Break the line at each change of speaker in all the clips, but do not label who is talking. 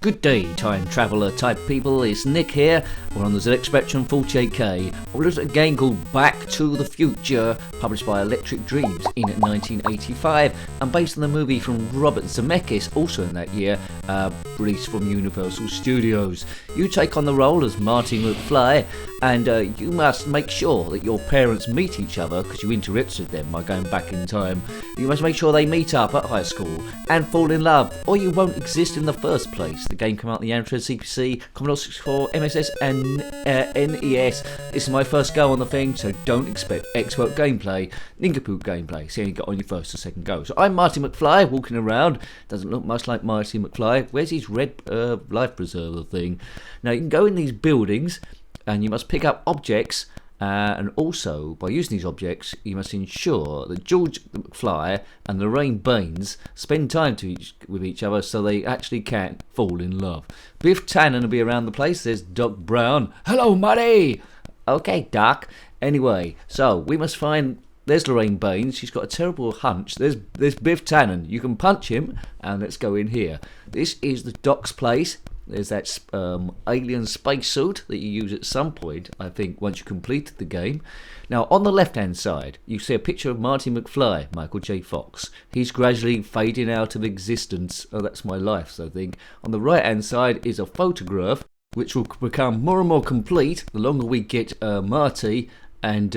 Good day, time traveller type people, it's Nick here. We're on the ZX Spectrum 48K. We're looking at a game called Back to the Future, published by Electric Dreams in 1985, and based on the movie from Robert Zemeckis, also in that year, released from Universal Studios. You take on the role as Marty McFly, and you must make sure that your parents meet each other, because you interrupted them by going back in time. You must make sure they meet up at high school and fall in love, or you won't exist in the first place. The game came out on the Amstrad CPC, Commodore 64, MSS and NES. This is my first go on the thing, so don't expect expert gameplay, nincompoop gameplay, so you only got on your first or second go. So I'm Marty McFly, walking around, doesn't look much like Marty McFly. Where's his red life preserver thing? Now you can go in these buildings and you must pick up objects, and also by using these objects you must ensure that George McFly and Lorraine Baines spend time with each other so they actually can fall in love. Biff Tannen will be around the place. There's Doc Brown. Hello, Marty. Okay, Doc. Anyway, so we must find. There's Lorraine Baines. She's got a terrible hunch. There's Biff Tannen. You can punch him, and let's go in here. This is the Doc's place. There's that alien spacesuit that you use at some point, I think, once you completed the game. Now, on the left-hand side, you see a picture of Marty McFly, Michael J. Fox. He's gradually fading out of existence. Oh, that's my life, I think. On the right-hand side is a photograph, which will become more and more complete the longer we get Marty and,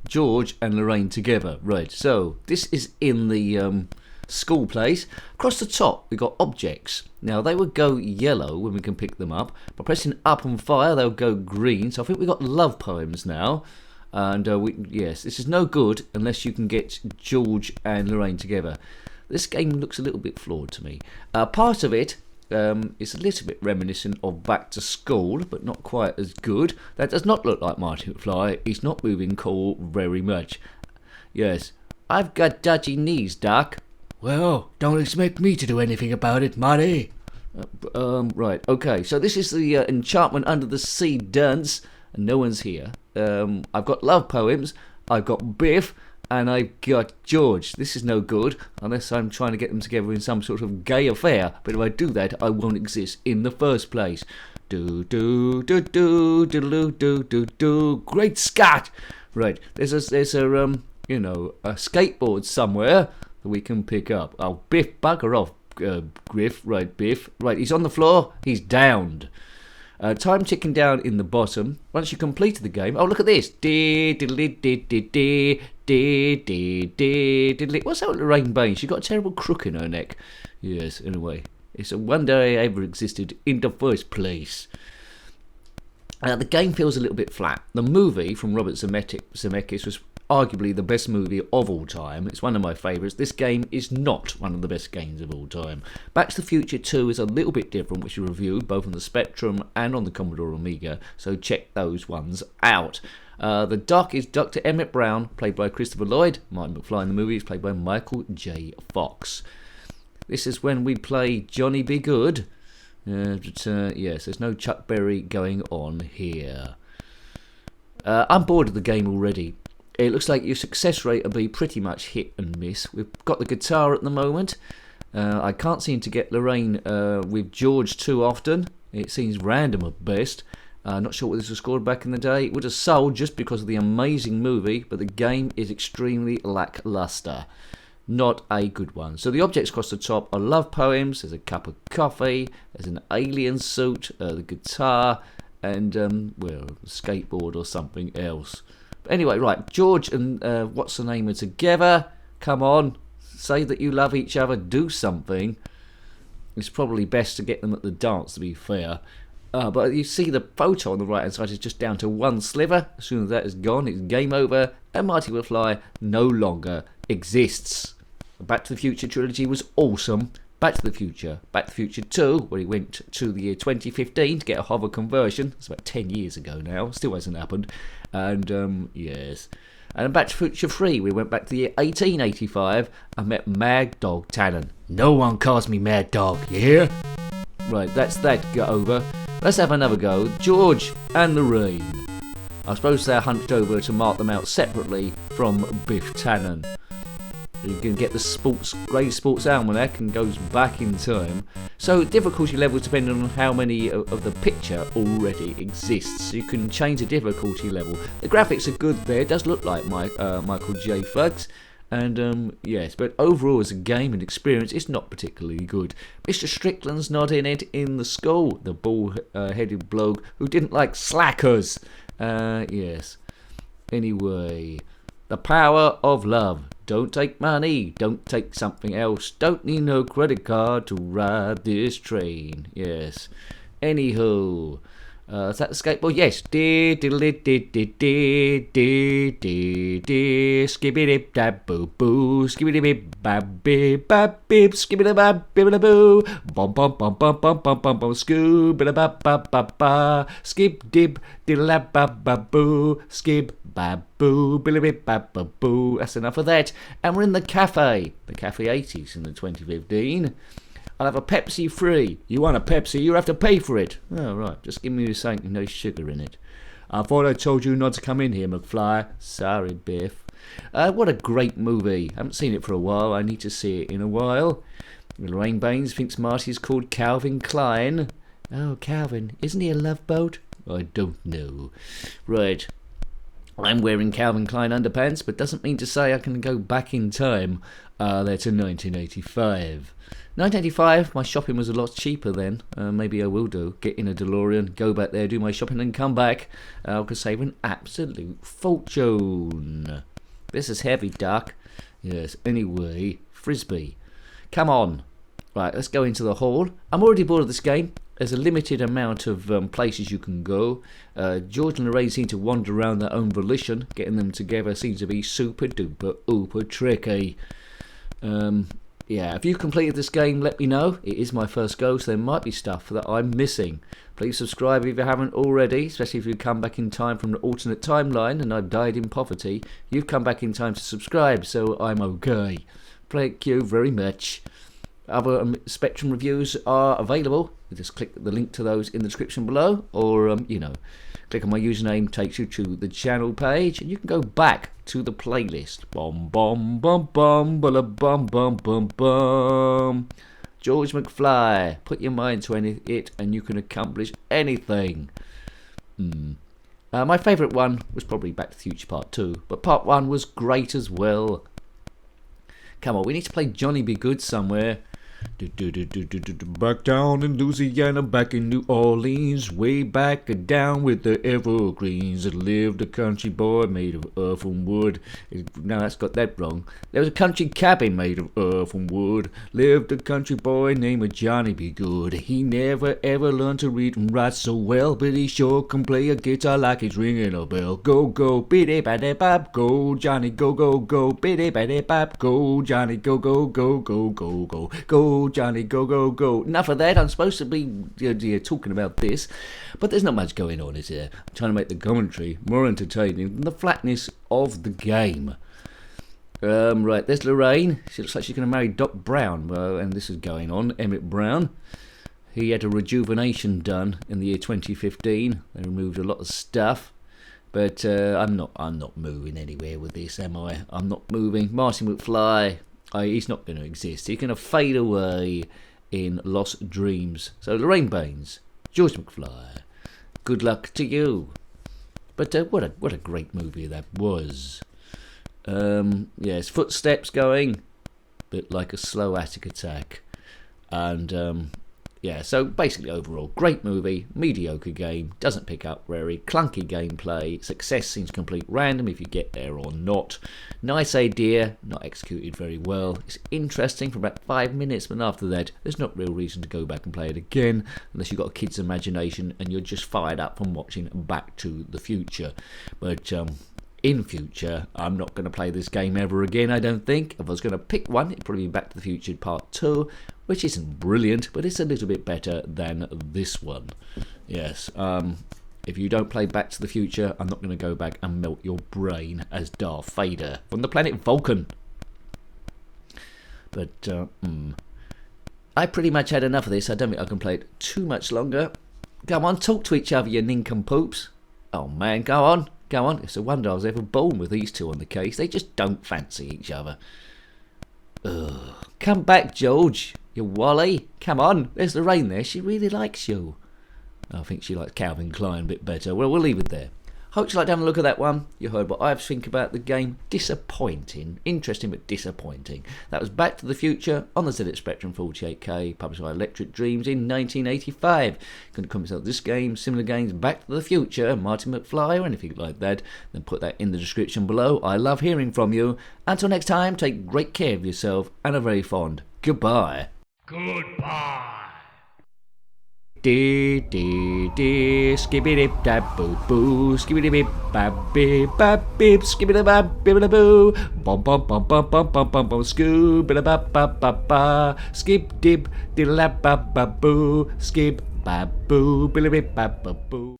George and Lorraine together. Right, so this is in the school place. Across the top we've got objects. Now they would go yellow when we can pick them up. By pressing up and fire they'll go green. So I think we've got love poems now. And yes, this is no good unless you can get George and Lorraine together. This game looks a little bit flawed to me. Part of it is a little bit reminiscent of Back to School, but not quite as good. That does not look like Marty McFly. He's not moving cool very much. Yes, I've got dodgy knees, Doc.
Well, don't expect me to do anything about it, Marty.
Right, okay, so this is the Enchantment Under the Sea dance, and no one's here. I've got love poems, I've got Biff, and I've got George. This is no good, unless I'm trying to get them together in some sort of gay affair, but if I do that, I won't exist in the first place. Do do do do do do do do do. Great Scott! Right, there's a skateboard somewhere that we can pick up. Oh, Biff, bugger off, Griff. Right, Biff. Right, he's on the floor. He's downed. Time ticking down in the bottom. Once you completed the game, oh, look at this. What's that with Lorraine Baines? She's got a terrible crook in her neck. Yes, anyway. It's a wonder I ever existed in the first place. The game feels a little bit flat. The movie from Robert Zemeckis was arguably the best movie of all time. It's one of my favourites. This game is not one of the best games of all time. Back to the Future 2 is a little bit different, which we reviewed both on the Spectrum and on the Commodore Amiga, so check those ones out. The Doc is Dr. Emmett Brown, played by Christopher Lloyd. Marty McFly in the movie is played by Michael J. Fox. This is when we play Johnny Be Good. Yes, there's no Chuck Berry going on here. I'm bored of the game already. It looks like your success rate will be pretty much hit and miss. We've got the guitar at the moment. I can't seem to get Lorraine with George too often. It seems random at best. Not sure what this was scored back in the day. It would have sold just because of the amazing movie, but the game is extremely lackluster. Not a good one. So the objects across the top are love poems. There's a cup of coffee. There's an alien suit. The guitar. And, a skateboard or something else. But anyway, right, George and what's the name are together. Come on, say that you love each other, do something. It's probably best to get them at the dance, to be fair. But you see the photo on the right hand side is just down to one sliver. As soon as that is gone, it's game over, and Marty McFly no longer exists. The Back to the Future trilogy was awesome. Back to the Future 2, where he went to the year 2015 to get a hover conversion. It's about 10 years ago now, still hasn't happened. And, yes. And Back to the Future 3, we went back to the year 1885 and met Mad Dog Tannen.
No one calls me Mad Dog, you hear?
Right, that's that go over. Let's have another go. George and Lorraine. I suppose they're hunched over to mark them out separately from Biff Tannen. You can get the Great Sports Almanac and goes back in time. So difficulty levels depend on how many of the picture already exists. You can change the difficulty level. The graphics are good there. It does look like Michael J. Fox. And yes, but overall as a game and experience, it's not particularly good. Mr. Strickland's not in it in the school. The bald-headed bloke who didn't like slackers. Yes. Anyway, the power of love. Don't take money, don't take something else. Don't need no credit card to ride this train. Yes. Anywho, is that the skateboard? Yes. Skibbity dab boo boo, skibbity bib bab bib bab bib, skibbity bab bibbity boo, bum bum bum bum bum bum bum bum, scoobity bab bab bab ba, skip dib diddlab bab bab boo, skib bab boo, billy bib bab bab boo. That's enough of that. And we're in the cafe 80s in the 2015. I'll have a Pepsi free. You want a Pepsi, you have to pay for it. Oh, right, just give me something with no sugar in it. I thought I told you not to come in here, McFly. Sorry, Biff. What a great movie. Haven't seen it for a while. I need to see it in a while. Lorraine Baines thinks Marty's called Calvin Klein. Oh, Calvin. Isn't he a love boat? I don't know. Right. I'm wearing Calvin Klein underpants, but doesn't mean to say I can go back in time there to 1985. 1985, my shopping was a lot cheaper then. Maybe I will do. Get in a DeLorean, go back there, do my shopping and come back. I could save an absolute fortune. This is heavy, Duck. Yes, anyway, Frisbee. Come on. Right, let's go into the hall. I'm already bored of this game. There's a limited amount of places you can go. George and Lorraine seem to wander around their own volition. Getting them together seems to be super duper uber tricky. Yeah, if you've completed this game, let me know. It is my first go, so there might be stuff that I'm missing. Please subscribe if you haven't already, especially if you come back in time from the alternate timeline and I've died in poverty. You've come back in time to subscribe, so I'm okay. Thank you very much. Other Spectrum reviews are available. You just click the link to those in the description below, or, click on my username, takes you to the channel page, and you can go back to the playlist. Bum bum bum bum bum bum bum bum bum. George McFly. Put your mind to it, and you can accomplish anything. My favourite one was probably Back to the Future Part 2, but Part 1 was great as well. Come on, we need to play Johnny Be Good somewhere. Back down in Louisiana, back in New Orleans, way back down with the evergreens, that lived a country boy made of earth and wood. No, that's got that wrong. There was a country cabin made of earth and wood. Lived a country boy named Johnny Be Good. He never ever learned to read and write so well, but he sure can play a guitar like he's ringing a bell. Go go biddy baddy bab, go Johnny, go go go biddy baddy bab, go Johnny, go go go go go go go. Johnny, go, go, go. Enough of that. I'm supposed to be talking about this, but there's not much going on, is there? I'm trying to make the commentary more entertaining than the flatness of the game. Right, there's Lorraine. She looks like she's going to marry Doc Brown, and this is going on. Emmett Brown. He had a rejuvenation done in the year 2015. They removed a lot of stuff. But I'm not moving anywhere with this, am I? I'm not moving. Marty McFly. He's not going to exist. He's going to fade away in lost dreams. So Lorraine Baines, George McFly, good luck to you. But what a great movie that was. Yes, footsteps going, bit like a slow attic attack, and yeah. So basically, overall, great movie, mediocre game, doesn't pick up very, clunky gameplay, success seems complete random if you get there or not. Nice idea, not executed very well. It's interesting for about 5 minutes, but after that, there's not real reason to go back and play it again, unless you've got a kid's imagination and you're just fired up from watching Back to the Future. But in future, I'm not going to play this game ever again, I don't think. If I was going to pick one, it'd probably be Back to the Future Part 2, which isn't brilliant, but it's a little bit better than this one. Yes, if you don't play Back to the Future, I'm not going to go back and melt your brain as Darth Vader from the planet Vulcan. But, I pretty much had enough of this. I don't think I can play it too much longer. Come on, talk to each other, you nincompoops. Oh man, go on. Go on, it's a wonder I was ever born with these two on the case. They just don't fancy each other. Come back, George. You Wally. Come on. There's Lorraine there. She really likes you. I think she likes Calvin Klein a bit better. Well, we'll leave it there. Hope you like having a look at that one. You heard what I think about the game. Disappointing. Interesting, but disappointing. That was Back to the Future on the ZX Spectrum 48K, published by Electric Dreams in 1985. You can comment on this game, similar games, Back to the Future, Marty McFly, or anything like that, then put that in the description below. I love hearing from you. Until next time, take great care of yourself, and a very fond goodbye.
Goodbye.
Dee dee dee, skibbity dab boo boo, skibbity bip bab bip bab bip, skibbity bab bibbity boo, bum bum bum bum bum bum bum bum, scoo bida ba ba ba ba, skip dib diddle ba ba boo, skip bab boo, billy bip bab ba boo.